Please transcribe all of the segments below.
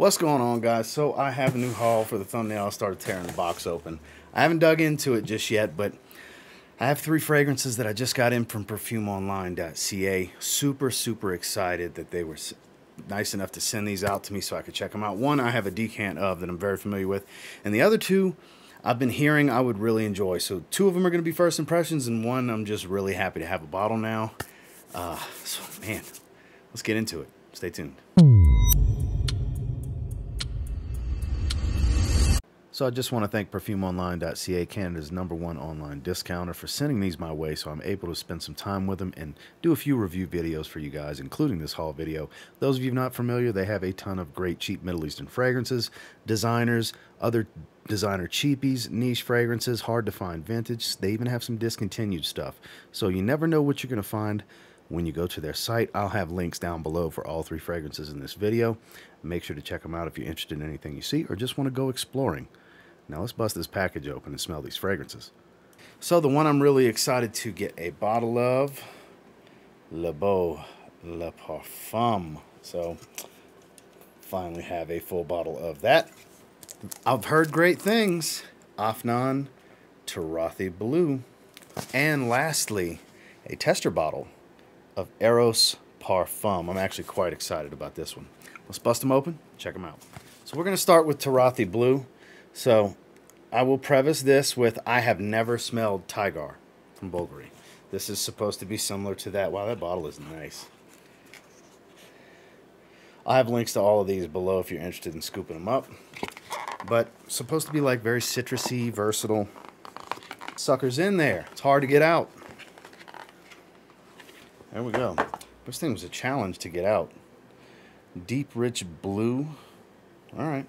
What's going on, guys? So I have a new haul for the thumbnail. I started tearing the box open. I haven't dug into it just yet, but I have 3 fragrances that I just got in from PerfumeOnline.ca. Super excited that they were nice enough to send these out to me so I could check them out. One I have a decant of that I'm very familiar with, and the other 2 I've been hearing I would really enjoy. So 2 of them are going to be first impressions, and 1 I'm just really happy to have a bottle now. So man, let's get into it. Stay tuned. So I just want to thank PerfumeOnline.ca, Canada's #1 online discounter, for sending these my way so I'm able to spend some time with them and do a few review videos for you guys, including this haul video. Those of you not familiar, they have a ton of great cheap Middle Eastern fragrances, designers, other designer cheapies, niche fragrances, hard to find vintage. They even have some discontinued stuff. So you never know what you're going to find when you go to their site. I'll have links down below for all 3 fragrances in this video. Make sure to check them out if you're interested in anything you see or just want to go exploring. Now let's bust this package open and smell these fragrances. So the one I'm really excited to get a bottle of, Beau Parfum. So finally have a full bottle of that. I've heard great things. Afnan, Turathi Blue. And lastly, a tester bottle of Eros Parfum. I'm actually quite excited about this one. Let's bust them open, check them out. So we're going to start with Turathi Blue. So I will preface this with I have never smelled Tigar from Bulgari. This is supposed to be similar to that. Wow, that bottle is nice. I'll have links to all of these below if you're interested in scooping them up. But supposed to be like very citrusy, versatile. Sucker's in there. It's hard to get out. There we go. This thing was a challenge to get out. Deep, rich blue. All right.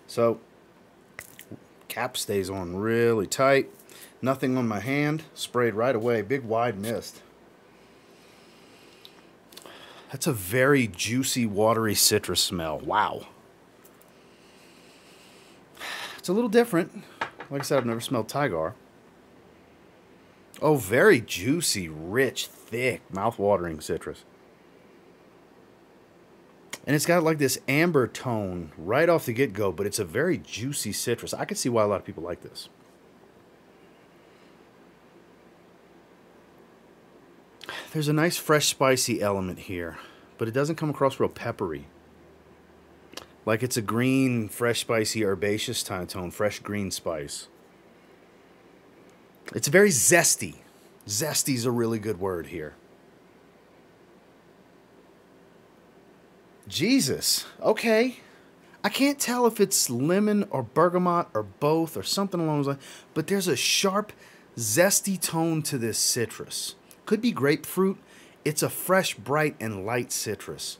So cap stays on really tight. Nothing on my hand. Sprayed right away. Big wide mist. That's a very juicy, watery citrus smell. Wow. It's a little different. Like I said, I've never smelled Tigar. Oh, very juicy, rich, thick, mouth-watering citrus. And it's got like this amber tone right off the get-go, but it's a very juicy citrus. I can see why a lot of people like this. There's a nice fresh spicy element here, but it doesn't come across real peppery. Like it's a green, fresh, spicy, herbaceous kind of tone, fresh green spice. It's very zesty. Zesty's a really good word here. Jesus. Okay. I can't tell if it's lemon or bergamot or both or something along those lines, but there's a sharp, zesty tone to this citrus. Could be grapefruit. It's a fresh, bright, and light citrus.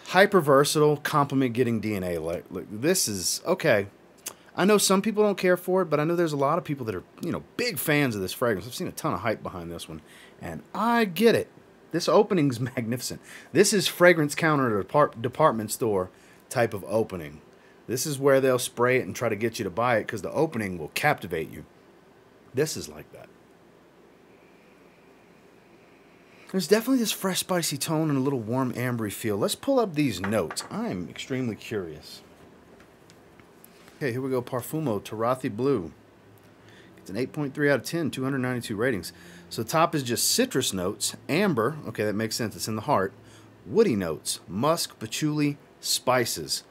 Hyper versatile, compliment getting DNA. Like this is okay. I know some people don't care for it, but I know there's a lot of people that are, big fans of this fragrance. I've seen a ton of hype behind this one, and I get it. This opening's magnificent. This is fragrance counter at a department store type of opening. This is where they'll spray it and try to get you to buy it because the opening will captivate you. This is like that. There's definitely this fresh, spicy tone and a little warm, ambery feel. Let's pull up these notes. I'm extremely curious. Okay, here we go. Parfumo, Turathi Blue. It's an 8.3 out of 10, 292 ratings. So the top is just citrus notes, amber, okay, that makes sense, it's in the heart, woody notes, musk, patchouli, spices.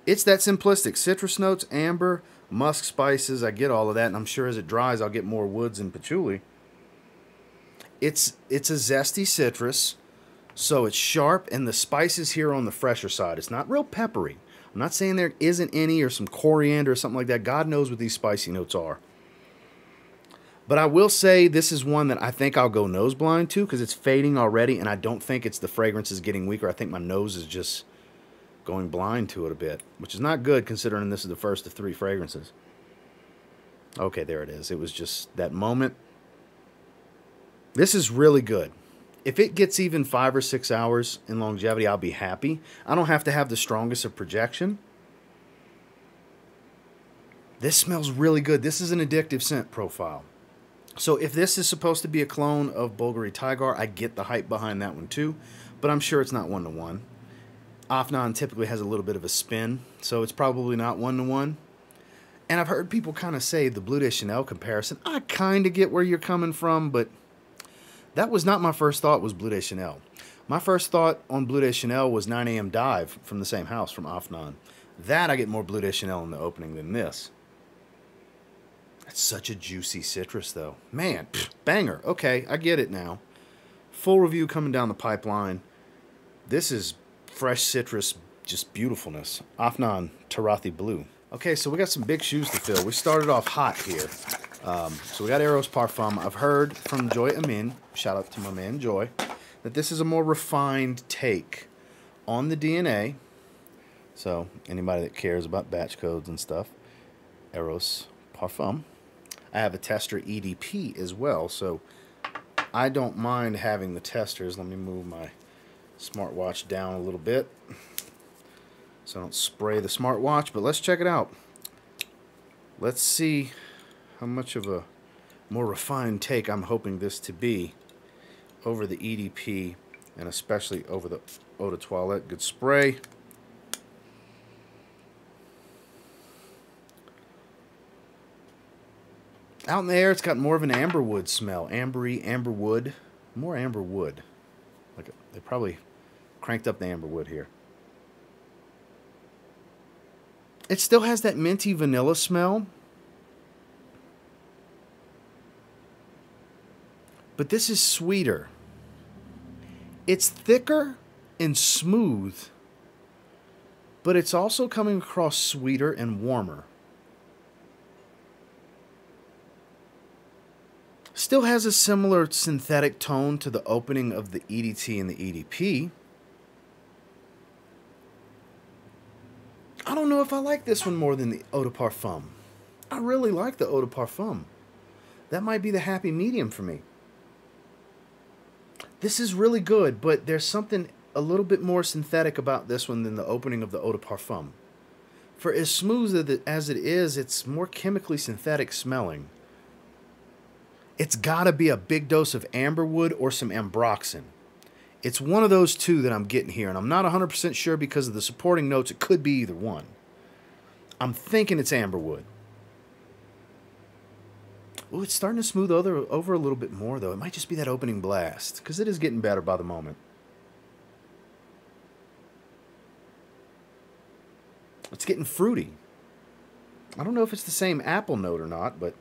It's that simplistic. Citrus notes, amber, musk, spices, I get all of that, and I'm sure as it dries I'll get more woods and patchouli. It's a zesty citrus, so it's sharp, and the spices here on the fresher side. It's not real peppery. I'm not saying there isn't any or some coriander or something like that. God knows what these spicy notes are. But I will say this is one that I think I'll go nose blind to because it's fading already, and I don't think it's the fragrance is getting weaker. I think my nose is just going blind to it a bit, which is not good considering this is the first of 3 fragrances. Okay, there it is. It was just that moment. This is really good. If it gets even 5 or 6 hours in longevity, I'll be happy. I don't have to have the strongest of projection. This smells really good. This is an addictive scent profile. So if this is supposed to be a clone of Bulgari Tigar, I get the hype behind that one too. but I'm sure it's not 1-to-1. Afnan typically has a little bit of a spin, so it's probably not 1-to-1. And I've heard people kind of say the Bleu de Chanel comparison. I kind of get where you're coming from, but that was not my first thought was Bleu de Chanel. My first thought on Bleu de Chanel was 9 a.m. Dive from the same house, from Afnan. That I get more Bleu de Chanel in the opening than this. That's such a juicy citrus, though. Man, banger. Okay, I get it now. Full review coming down the pipeline. This is fresh citrus, just beautifulness. Afnan Turathi Blue. Okay, so we got some big shoes to fill. We started off hot here. So we got Eros Parfum. I've heard from Joy Amin, shout out to my man Joy, that this is a more refined take on the DNA. So anybody that cares about batch codes and stuff, Eros Parfum. I have a tester EDP as well, so I don't mind having the testers. Let me move my smartwatch down a little bit so I don't spray the smartwatch, but let's check it out. Let's see how much of a more refined take I'm hoping this to be over the EDP and especially over the Eau de Toilette. Good spray. Out in the air, it's got more of an amberwood smell. Ambery, amberwood. More amberwood. Like they probably cranked up the amberwood here. It still has that minty vanilla smell. But this is sweeter. It's thicker and smooth, but it's also coming across sweeter and warmer. Still has a similar synthetic tone to the opening of the EDT and the EDP. I don't know if I like this one more than the Eau de Parfum. I really like the Eau de Parfum. That might be the happy medium for me. This is really good, but there's something a little bit more synthetic about this one than the opening of the Eau de Parfum. For as smooth as it is, it's more chemically synthetic smelling. It's got to be a big dose of amberwood or some ambroxan. It's one of those two that I'm getting here, and I'm not 100% sure because of the supporting notes. It could be either one. I'm thinking it's amberwood. Oh, it's starting to smooth over a little bit more, though. It might just be that opening blast, because it is getting better by the moment. It's getting fruity. I don't know if it's the same apple note or not, but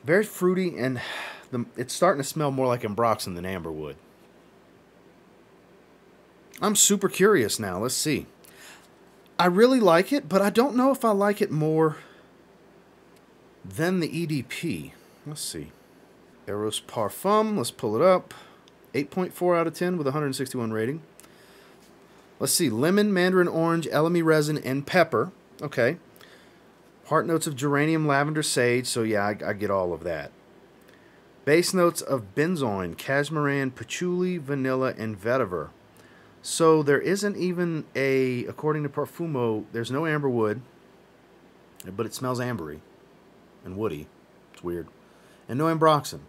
very fruity, and it's starting to smell more like ambroxan than amberwood. I'm super curious now. Let's see. I really like it, but I don't know if I like it more than the EDP. Let's see. Eros Parfum. Let's pull it up. 8.4 out of 10 with 161 rating. Let's see. Lemon, mandarin orange, elemi resin, and pepper. Okay. Heart notes of geranium, lavender, sage. So yeah, I get all of that. Base notes of benzoin, cashmeran, patchouli, vanilla, and vetiver. So there isn't even a, according to Parfumo, there's no amberwood, but it smells ambery and woody. It's weird. And no ambroxan.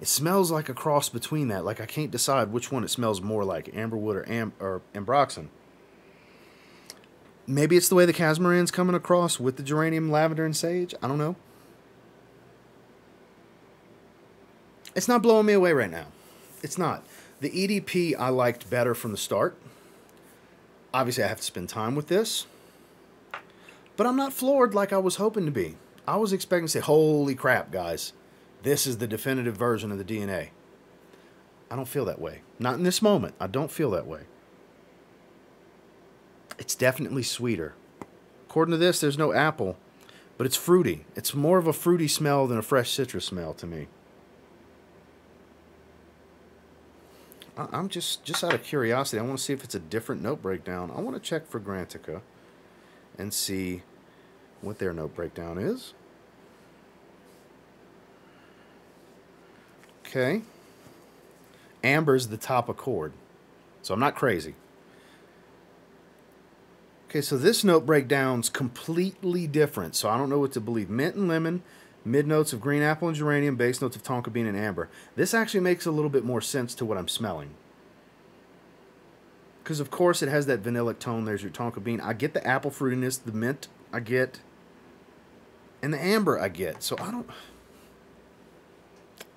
It smells like a cross between that. Like I can't decide which one it smells more like, amberwood or ambroxan. Maybe it's the way the cashmeran's coming across with the geranium, lavender, and sage. I don't know. It's not blowing me away right now. It's not. The EDP I liked better from the start. Obviously, I have to spend time with this. But I'm not floored like I was hoping to be. I was expecting to say, holy crap, guys. This is the definitive version of the DNA. I don't feel that way. Not in this moment. I don't feel that way. It's definitely sweeter. According to this, there's no apple, but it's fruity. It's more of a fruity smell than a fresh citrus smell to me. I'm just out of curiosity. I want to see if it's a different note breakdown. I want to check for Grantica and see what their note breakdown is. Okay. Amber's the top accord, so I'm not crazy. Okay, so this note breakdown's completely different, so I don't know what to believe. Mint and lemon, Mid notes of green apple and geranium, base notes of tonka bean and amber. This actually makes a little bit more sense to what I'm smelling. Because, of course, it has that vanillic tone. There's your tonka bean. I get the apple fruitiness, the mint I get, and the amber I get. So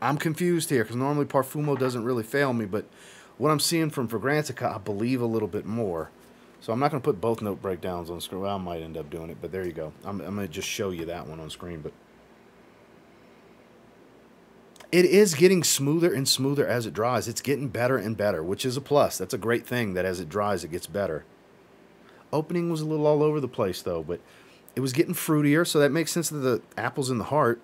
I'm confused here because normally Parfumo doesn't really fail me, but what I'm seeing from Fragrantica, I believe a little bit more. So I'm not going to put both note breakdowns on screen. Well, I might end up doing it, but there you go. I'm going to just show you that one on screen, but it is getting smoother and smoother as it dries. It's getting better and better, which is a plus. That's a great thing that as it dries, it gets better. Opening was a little all over the place, though, but it was getting fruitier, so that makes sense that the apple's in the heart.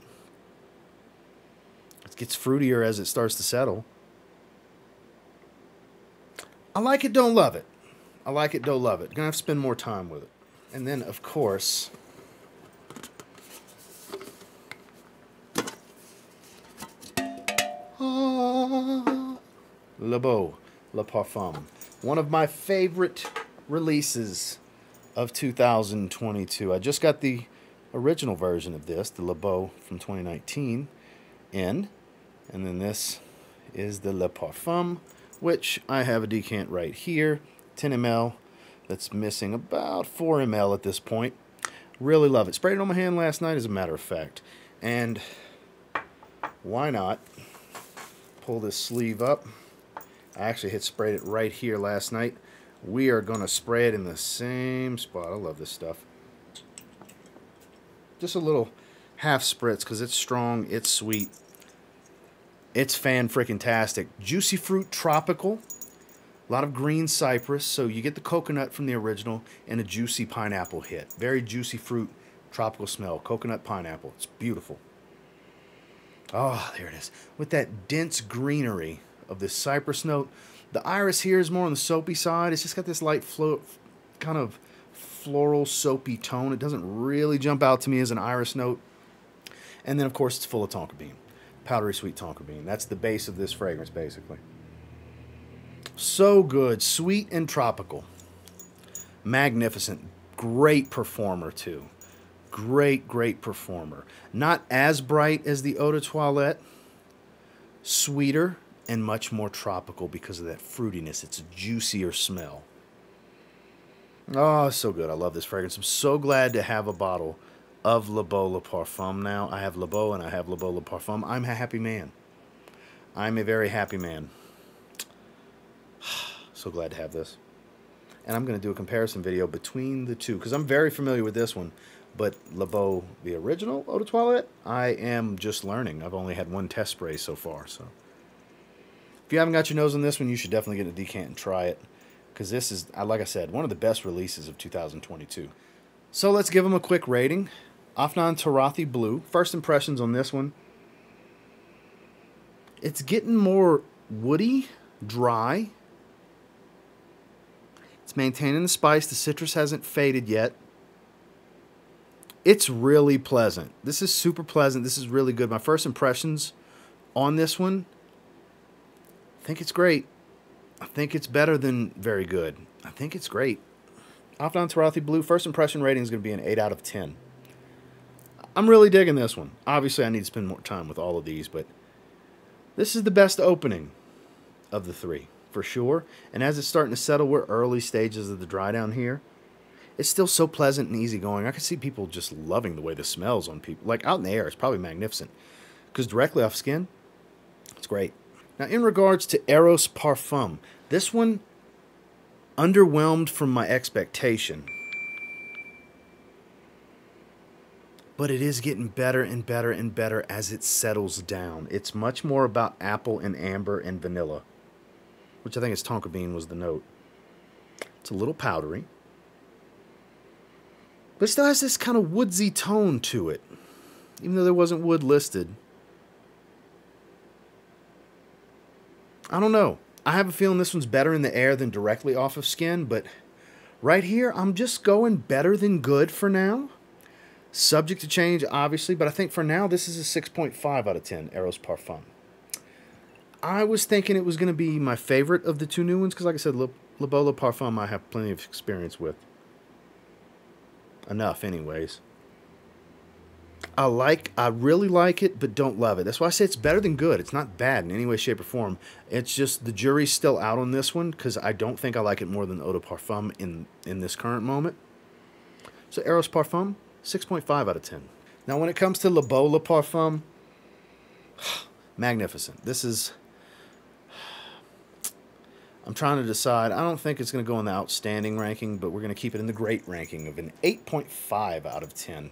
It gets fruitier as it starts to settle. I like it, don't love it. I like it, don't love it. Gonna have to spend more time with it. And then, of course, Le Beau Parfum. One of my favorite releases of 2022. I just got the original version of this, the Le Beau from 2019, in. And then this is the Le Parfum, which I have a decant right here. 10 ml. That's missing about 4 ml at this point. Really love it. Sprayed it on my hand last night, as a matter of fact. And why not pull this sleeve up? I actually had sprayed it right here last night. We are going to spray it in the same spot. I love this stuff. Just a little half spritz because it's strong, it's sweet. It's fan-frickin-tastic. Juicy fruit, tropical. A lot of green cypress, so you get the coconut from the original and a juicy pineapple hit. Very juicy fruit, tropical smell. Coconut, pineapple. It's beautiful. Oh, there it is. With that dense greenery of this cypress note. The iris here is more on the soapy side. It's just got this light kind of floral soapy tone. It doesn't really jump out to me as an iris note. And then, of course, it's full of tonka bean. Powdery sweet tonka bean. That's the base of this fragrance, basically. So good. Sweet and tropical. Magnificent. Great performer, too. Great, great performer. Not as bright as the Eau de Toilette. Sweeter and much more tropical because of that fruitiness. It's a juicier smell. Oh, so good. I love this fragrance. I'm so glad to have a bottle of Le Beau Parfum now. I have Le Beau and I have Le Beau Parfum. I'm a happy man. I'm a very happy man. So glad to have this. And I'm going to do a comparison video between the two because I'm very familiar with this one. But Le Beau, the original Eau de Toilette, I am just learning. I've only had one test spray so far. So if you haven't got your nose on this one, you should definitely get a decant and try it. Because this is, like I said, one of the best releases of 2022. So let's give them a quick rating. Afnan Turathi Blue. First impressions on this one. It's getting more woody, dry. It's maintaining the spice. The citrus hasn't faded yet. It's really pleasant. This is super pleasant. This is really good. My first impressions on this one, I think it's great. I think it's better than very good. I think it's great. Afnan Turathi Blue, first impression rating is going to be an 8 out of 10. I'm really digging this one. Obviously, I need to spend more time with all of these, but this is the best opening of the three, for sure. And as it's starting to settle, we're early stages of the dry down here. It's still so pleasant and easygoing. I can see people just loving the way this smells on people. Like, out in the air, it's probably magnificent. Because directly off skin, it's great. Now, in regards to Eros Parfum, this one underwhelmed from my expectation. But it is getting better and better and better as it settles down. It's much more about apple and amber and vanilla, which I think is tonka bean was the note. It's a little powdery. But it still has this kind of woodsy tone to it, even though there wasn't wood listed. I don't know. I have a feeling this one's better in the air than directly off of skin, but right here, I'm just going better than good for now. Subject to change, obviously, but I think for now, this is a 6.5 out of 10, Eros Parfum. I was thinking it was going to be my favorite of the two new ones, because like I said, Le Beau Parfum I have plenty of experience with. Enough, anyways. I really like it, but don't love it. That's why I say it's better than good. It's not bad in any way, shape, or form. It's just the jury's still out on this one because I don't think I like it more than Eau de Parfum in this current moment. So Eros Parfum, 6.5 out of 10. Now when it comes to Le Beau Parfum, magnificent. This is... I'm trying to decide. I don't think it's going to go in the outstanding ranking, but we're going to keep it in the great ranking of an 8.5 out of 10.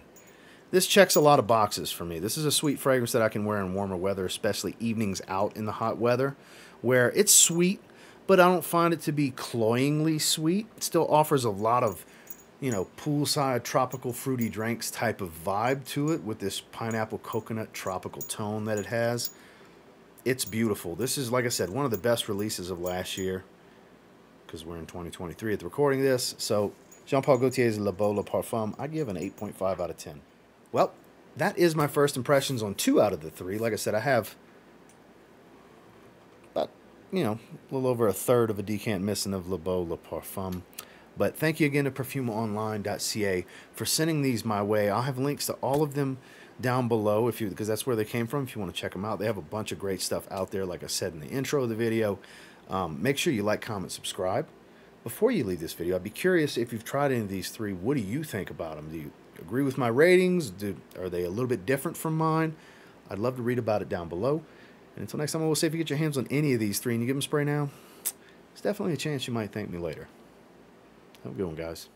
This checks a lot of boxes for me. This is a sweet fragrance that I can wear in warmer weather, especially evenings out in the hot weather, where it's sweet, but I don't find it to be cloyingly sweet. It still offers a lot of, you know, poolside tropical fruity drinks type of vibe to it with this pineapple coconut tropical tone that it has. It's beautiful. This is, like I said, one of the best releases of last year because we're in 2023 at the recording of this. So Jean-Paul Gaultier's Le Beau Parfum, I give an 8.5 out of 10. Well, that is my first impressions on 2 out of the 3. Like I said, I have about, you know, a little over a third of a decant missing of Le Beau Parfum. But thank you again to PerfumeOnline.ca for sending these my way. I'll have links to all of them down below because that's where they came from if you want to check them out. They have a bunch of great stuff out there, like I said in the intro of the video. Make sure you like, comment, subscribe. Before you leave this video, I'd be curious if you've tried any of these 3. What do you think about them? Do you agree with my ratings? Are they a little bit different from mine? I'd love to read about it down below. And until next time, I will say if you get your hands on any of these 3 and you give them a spray now, there's definitely a chance you might thank me later. Have a good one, guys.